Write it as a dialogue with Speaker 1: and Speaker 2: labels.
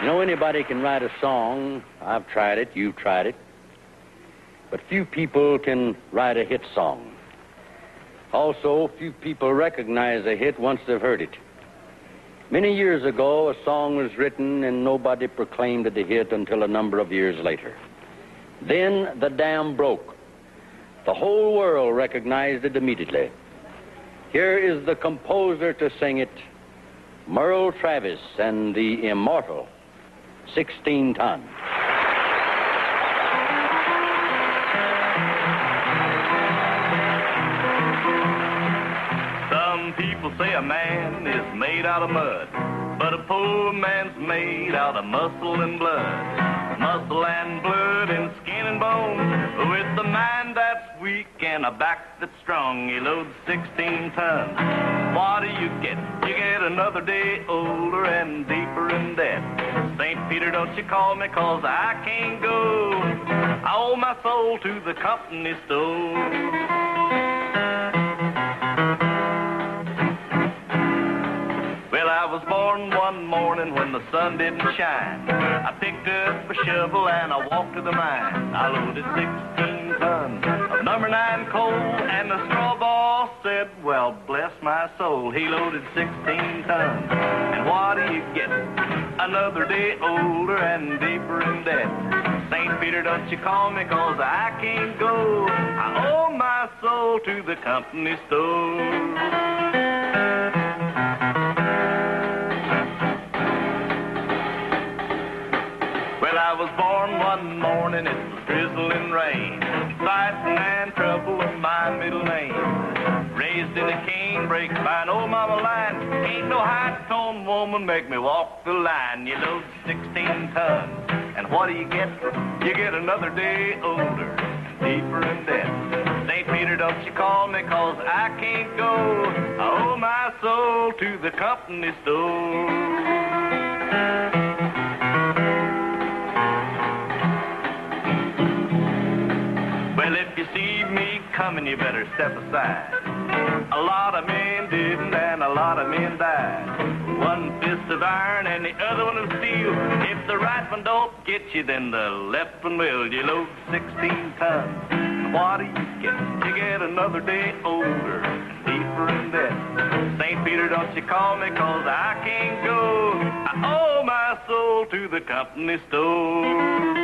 Speaker 1: You know, anybody can write a song. I've tried it, you've tried it. But few people can write a hit song. Also, few people recognize a hit once they've heard it. Many years ago, a song was written and nobody proclaimed it a hit until a number of years later. Then the dam broke. The whole world recognized it immediately. Here is the composer to sing it, Merle Travis and the immortal 16 Tons.
Speaker 2: Some people say a man is made out of mud, but a poor man's made out of muscle and blood. Muscle and blood and skin and bone, with a mind that's weak and a back that's strong. He loads 16 tons. What do you get? You get another day older and deeper in debt. St. Peter, don't you call me, 'cause I can't go. I owe my soul to the company store. I was born one morning when the sun didn't shine. I picked up a shovel and I walked to the mine. I loaded 16 tons of number 9 coal, and the straw boss said, well, bless my soul, he loaded 16 tons. And what do you get? Another day older and deeper in debt. St. Peter, don't you call me, 'cause I can't go. I owe my soul to the company store. I was born one morning, it was drizzling rain. Fighting and trouble was my middle name. Raised in a canebrake by an old mama line. Ain't no high-toned woman make me walk the line. You load 16 tons, and what do you get? You get another day older, deeper in debt. St. Peter, don't you call me, 'cause I can't go. I owe my soul to the company store. Well, if you see me coming, you better step aside. A lot of men didn't, and a lot of men died. One fist of iron and the other one of steel. If the right one don't get you, then the left one will. You load 16 tons. And what do you get? You get another day older, deeper in debt. St. Peter, don't you call me, 'cause I can't go. I owe my soul to the company store.